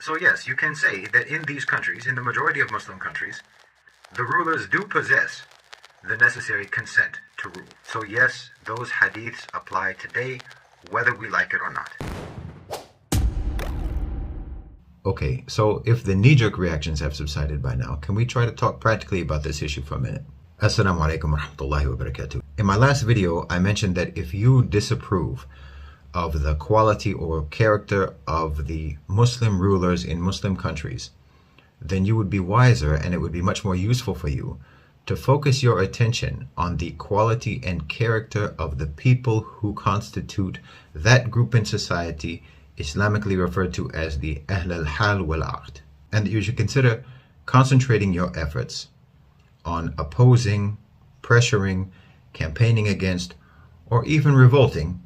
So yes, you can say that in these countries, in the majority of Muslim countries, the rulers do possess the necessary consent to rule. So yes, those hadiths apply today, whether we like it or not. Okay, so if the knee-jerk reactions have subsided by now, can we try to talk practically about this issue for a minute? Assalamu alaikum wa rahmatullahi wa barakatuh. In my last video, I mentioned that if you disapprove of the quality or character of the Muslim rulers in Muslim countries, then you would be wiser and it would be much more useful for you to focus your attention on the quality and character of the people who constitute that group in society Islamically referred to as the al-Hal wal-Aqd, and that you should consider concentrating your efforts on opposing, pressuring, campaigning against, or even revolting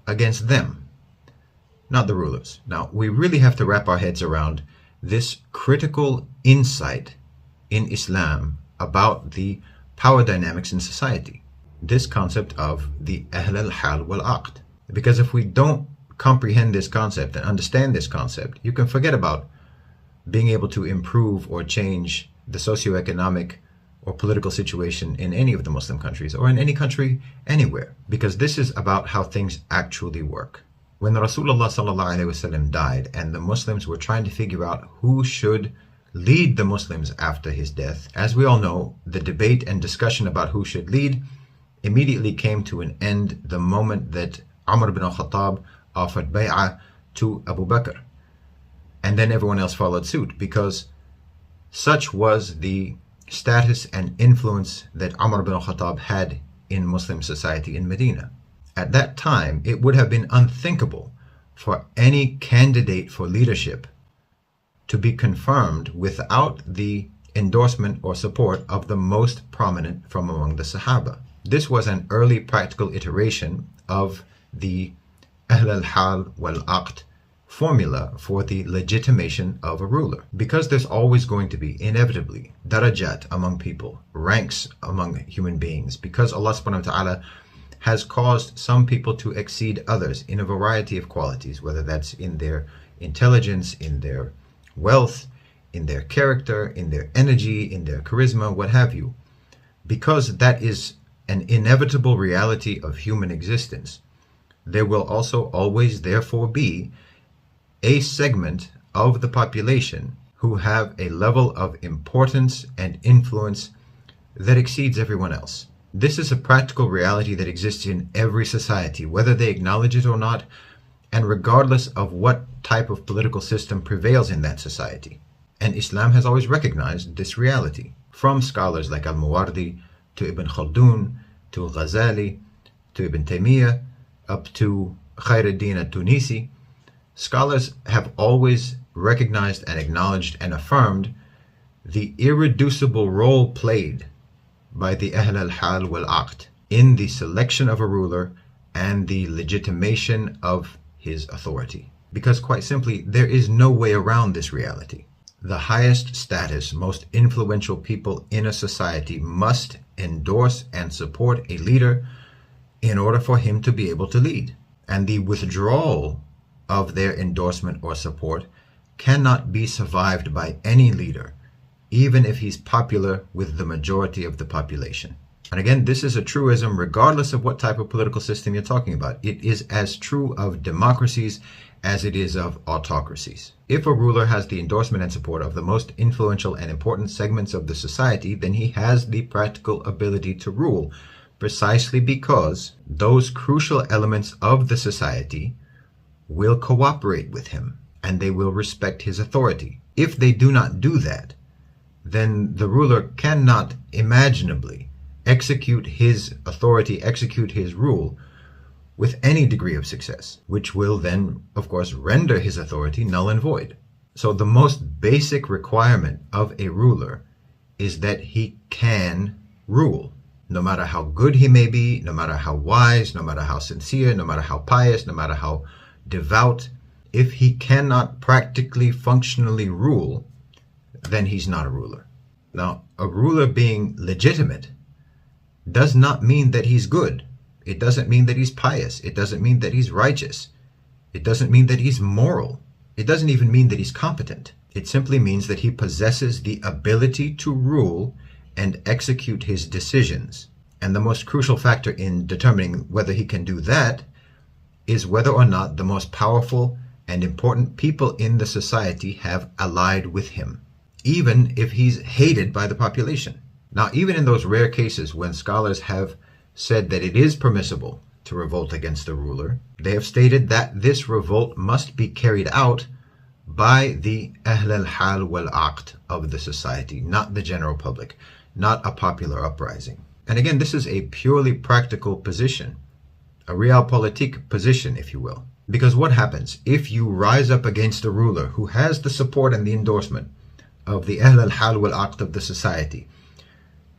against them, not the rulers. Now, we really have to wrap our heads around this critical insight in Islam about the power dynamics in society, this concept of the al-Hal wal-Aqd. Because if we don't comprehend this concept and understand this concept, you can forget about being able to improve or change the socioeconomic or political situation in any of the Muslim countries or in any country anywhere, because this is about how things actually work. When Rasulullah sallallahu alaihi wasallam died and the Muslims were trying to figure out who should lead the Muslims after his death, as we all know, the debate and discussion about who should lead immediately came to an end the moment that Umar ibn al-Khattab offered bay'ah to Abu Bakr, and then everyone else followed suit, because such was the status and influence that Umar ibn al-Khattab had in Muslim society in Medina. At that time, it would have been unthinkable for any candidate for leadership to be confirmed without the endorsement or support of the most prominent from among the Sahaba. This was an early practical iteration of the al-Hal wal-Aqd formula for the legitimation of a ruler. Because there's always going to be, inevitably, darajat among people, ranks among human beings, because Allah subhanahu wa ta'ala has caused some people to exceed others in a variety of qualities, whether that's in their intelligence, in their wealth, in their character, in their energy, in their charisma, what have you. Because that is an inevitable reality of human existence, there will also always therefore be a segment of the population who have a level of importance and influence that exceeds everyone else. This is a practical reality that exists in every society, whether they acknowledge it or not, and regardless of what type of political system prevails in that society. And Islam has always recognized this reality, from scholars like al-Muwardi to Ibn Khaldun to Ghazali to Ibn Taymiyyah up to Khairuddin al-Tunisi. Scholars have always recognized and acknowledged and affirmed the irreducible role played by the al-Hal wal-Aqd in the selection of a ruler and the legitimation of his authority. Because quite simply, there is no way around this reality. The highest status, most influential people in a society must endorse and support a leader in order for him to be able to lead. And the withdrawal of their endorsement or support cannot be survived by any leader, even if he's popular with the majority of the population. And again, this is a truism regardless of what type of political system you're talking about. It is as true of democracies as it is of autocracies. If a ruler has the endorsement and support of the most influential and important segments of the society, then he has the practical ability to rule, precisely because those crucial elements of the society will cooperate with him and they will respect his authority. If they do not do that, then the ruler cannot imaginably execute his authority, execute his rule with any degree of success, which will then, of course, render his authority null and void. So the most basic requirement of a ruler is that he can rule. No matter how good he may be, no matter how wise, no matter how sincere, no matter how pious, no matter how devout, if he cannot practically, functionally rule, then he's not a ruler. Now, a ruler being legitimate does not mean that he's good. It doesn't mean that he's pious. It doesn't mean that he's righteous. It doesn't mean that he's moral. It doesn't even mean that he's competent. It simply means that he possesses the ability to rule and execute his decisions. And the most crucial factor in determining whether he can do that is whether or not the most powerful and important people in the society have allied with him, even if he's hated by the population. Now, even in those rare cases when scholars have said that it is permissible to revolt against the ruler, they have stated that this revolt must be carried out by the al-Hal wal-Aqd of the society, not the general public, not a popular uprising. And again, this is a purely practical position, a realpolitik position, if you will. Because what happens if you rise up against a ruler who has the support and the endorsement of the al-Hal wal-Aqd of the society?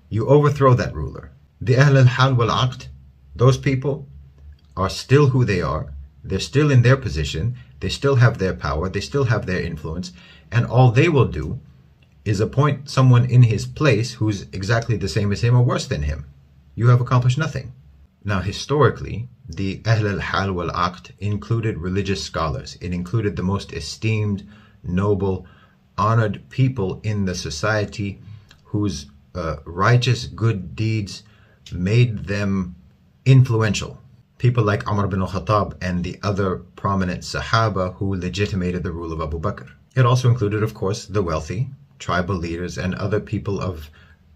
You overthrow that ruler. The al-Hal wal-Aqd, those people are still who they are. They're still in their position. They still have their power. They still have their influence. And all they will do is appoint someone in his place who's exactly the same as him or worse than him. You have accomplished nothing. Now, historically, the al-Hal wal-Aqd included religious scholars. It included the most esteemed, noble, honored people in the society whose righteous good deeds made them influential. People like Umar bin al-Khattab and the other prominent Sahaba who legitimated the rule of Abu Bakr. It also included, of course, the wealthy, tribal leaders, and other people of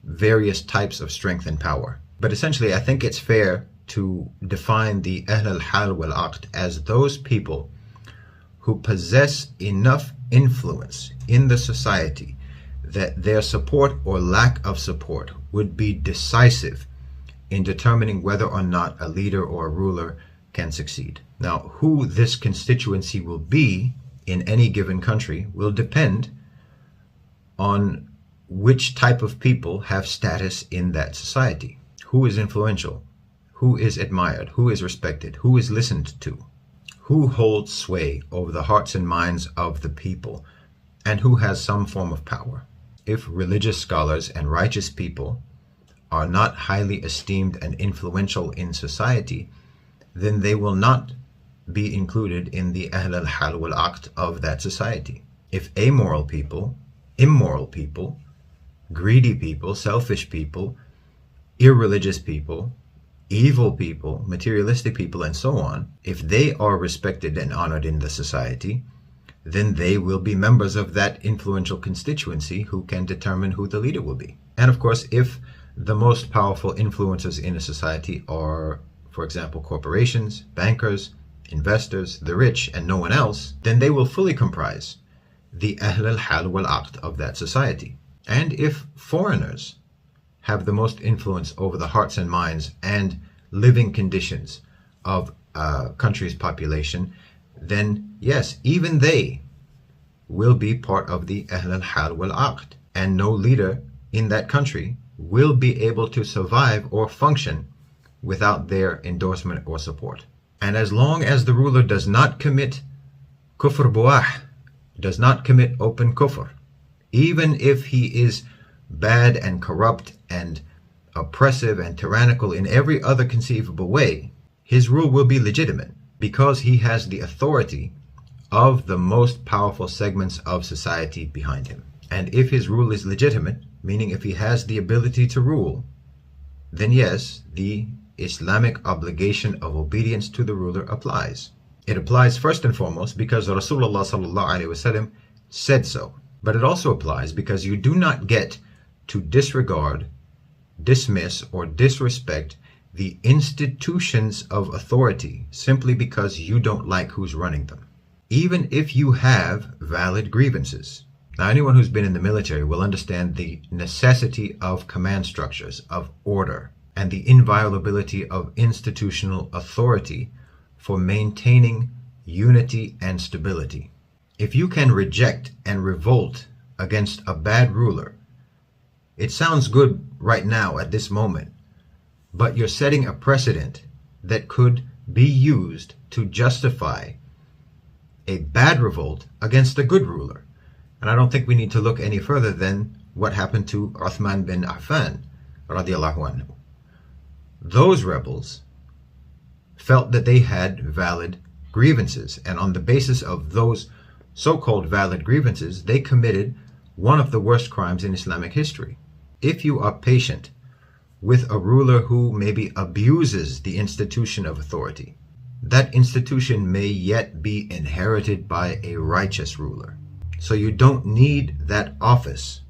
various types of strength and power. But essentially, I think it's fair to define the al-Hal wal-Aqd as those people who possess enough influence in the society that their support or lack of support would be decisive in determining whether or not a leader or a ruler can succeed. Now, who this constituency will be in any given country will depend on which type of people have status in that society. Who is influential? Who is admired? Who is respected? Who is listened to? Who holds sway over the hearts and minds of the people? And who has some form of power? If religious scholars and righteous people are not highly esteemed and influential in society, then they will not be included in the al-Hal wal-Aqd of that society. If amoral people, immoral people, greedy people, selfish people, irreligious people, evil people, materialistic people, and so on, if they are respected and honored in the society, then they will be members of that influential constituency who can determine who the leader will be. And of course, if the most powerful influencers in a society are, for example, corporations, bankers, investors, the rich, and no one else, then they will fully comprise the al-Hal wal-Aqd of that society. And if foreigners have the most influence over the hearts and minds and living conditions of a country's population, then yes, even they will be part of the al-Hal wal-Aqd, and no leader in that country will be able to survive or function without their endorsement or support. And as long as the ruler does not commit kufr buah, does not commit open kufr, even if he is bad and corrupt and oppressive and tyrannical in every other conceivable way, his rule will be legitimate because he has the authority of the most powerful segments of society behind him. And if his rule is legitimate, meaning if he has the ability to rule, then yes, the Islamic obligation of obedience to the ruler applies. It applies first and foremost because Rasulullah ﷺ said so. But it also applies because you do not get to disregard, dismiss, or disrespect the institutions of authority simply because you don't like who's running them, even if you have valid grievances. Now, anyone who's been in the military will understand the necessity of command structures, of order, and the inviolability of institutional authority for maintaining unity and stability. If you can reject and revolt against a bad ruler, it sounds good right now at this moment, but you're setting a precedent that could be used to justify a bad revolt against a good ruler. And I don't think we need to look any further than what happened to Uthman bin Affan, radiallahu anhu. Those rebels felt that they had valid grievances, and on the basis of those so-called valid grievances, they committed one of the worst crimes in Islamic history. If you are patient with a ruler who maybe abuses the institution of authority, that institution may yet be inherited by a righteous ruler. So you don't need that office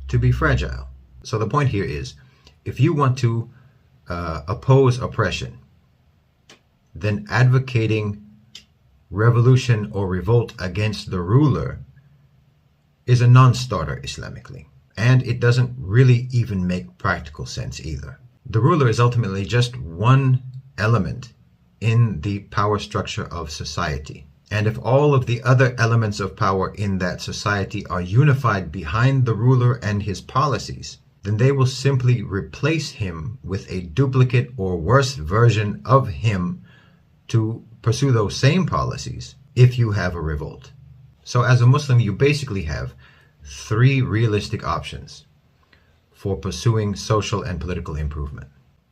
to be fragile. So the point here is, if you want to oppose oppression, then advocating revolution or revolt against the ruler is a non-starter Islamically. And it doesn't really even make practical sense either. The ruler is ultimately just one element in the power structure of society. And if all of the other elements of power in that society are unified behind the ruler and his policies, then they will simply replace him with a duplicate or worse version of him to pursue those same policies if you have a revolt. So as a Muslim, you basically have three realistic options for pursuing social and political improvement.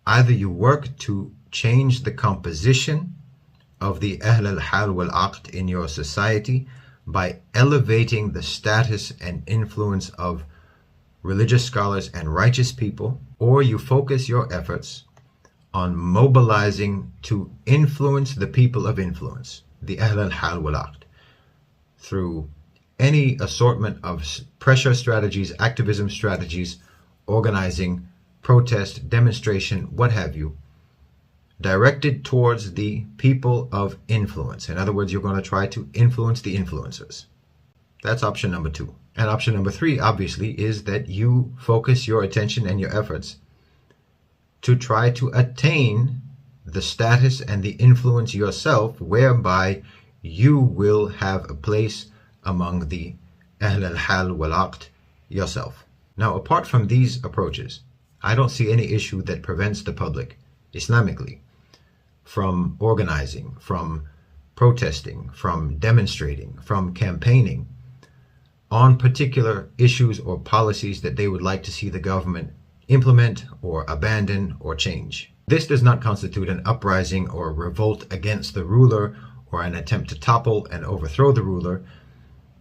Either you work to change the composition of the al-Hal wal-Aqd in your society by elevating the status and influence of religious scholars and righteous people, or you focus your efforts on mobilizing to influence the people of influence, the al-Hal wal-Aqd, through any assortment of pressure strategies, activism strategies, organizing, protest, demonstration, what have you, directed towards the people of influence. In other words, you're going to try to influence the influencers. That's option number 2. And option number 3, obviously, is that you focus your attention and your efforts to try to attain the status and the influence yourself, whereby you will have a place among the al-Hal wal-Aqd yourself. Now, apart from these approaches, I don't see any issue that prevents the public, Islamically, from organizing, from protesting, from demonstrating, from campaigning on particular issues or policies that they would like to see the government implement or abandon or change. This does not constitute an uprising or revolt against the ruler or an attempt to topple and overthrow the ruler.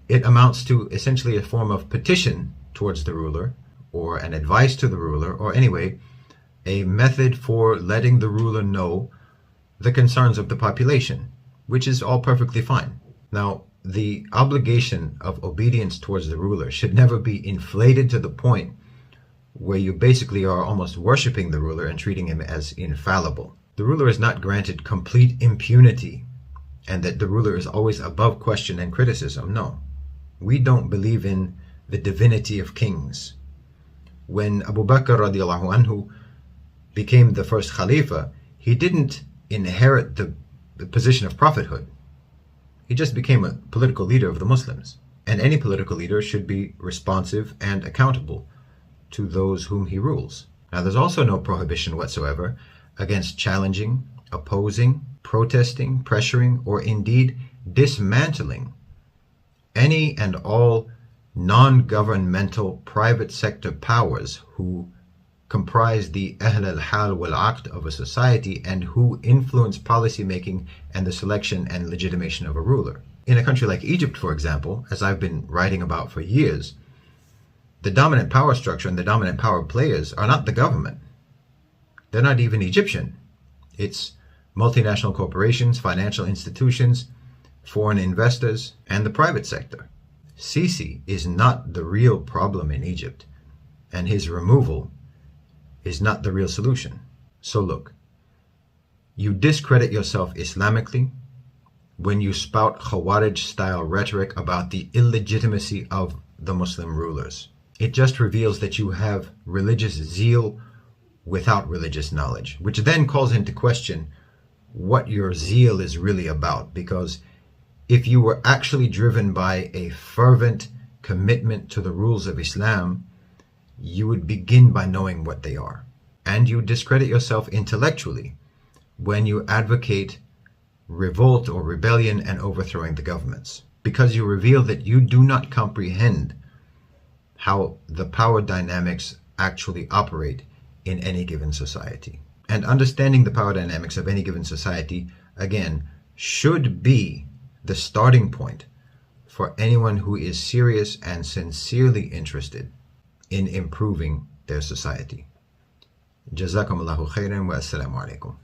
It amounts to essentially a form of petition towards the ruler, or an advice to the ruler, or anyway, a method for letting the ruler know the concerns of the population, which is all perfectly fine. Now, the obligation of obedience towards the ruler should never be inflated to the point where you basically are almost worshiping the ruler and treating him as infallible. The ruler is not granted complete impunity and that the ruler is always above question and criticism. No, we don't believe in the divinity of kings. When Abu Bakr radiallahu anhu became the first Khalifa, he didn't inherit the position of prophethood. He just became a political leader of the Muslims. And any political leader should be responsive and accountable to those whom he rules. Now, there's also no prohibition whatsoever against challenging, opposing, protesting, pressuring, or indeed dismantling any and all non-governmental private sector powers who comprise the al-Hal wal-Aqd of a society and who influence policy making and the selection and legitimation of a ruler. In a country like Egypt, for example, as I've been writing about for years, the dominant power structure and the dominant power players are not the government. They're not even Egyptian. It's multinational corporations, financial institutions, foreign investors, and the private sector. Sisi is not the real problem in Egypt, and his removal is not the real solution. So look, you discredit yourself Islamically when you spout Khawarij-style rhetoric about the illegitimacy of the Muslim rulers. It just reveals that you have religious zeal without religious knowledge, which then calls into question what your zeal is really about. Because if you were actually driven by a fervent commitment to the rules of Islam, you would begin by knowing what they are. And you discredit yourself intellectually when you advocate revolt or rebellion and overthrowing the governments, because you reveal that you do not comprehend how the power dynamics actually operate in any given society. And understanding the power dynamics of any given society, again, should be the starting point for anyone who is serious and sincerely interested in improving their society. Jazakumullahu khairan wa assalamu alaikum.